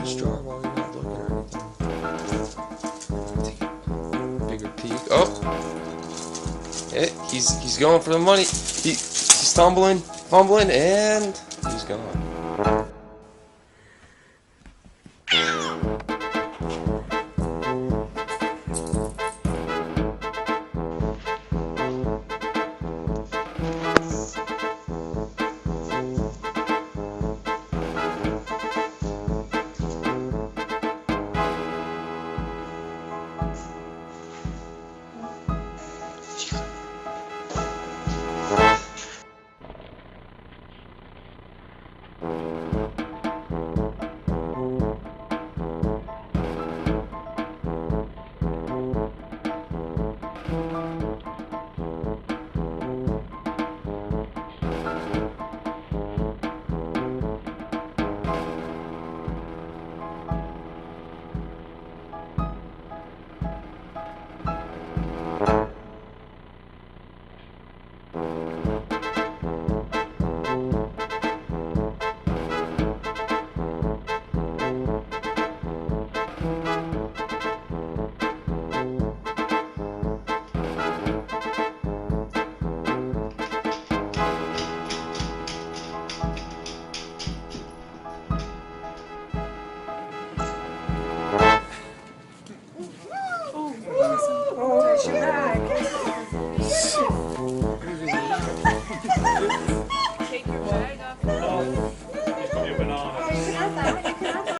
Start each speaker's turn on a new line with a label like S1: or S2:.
S1: Straw while you're not looking or anything. Take a bigger peek. Oh, yeah, he's going for the money. He's stumbling, fumbling, and he's gone.
S2: Oh,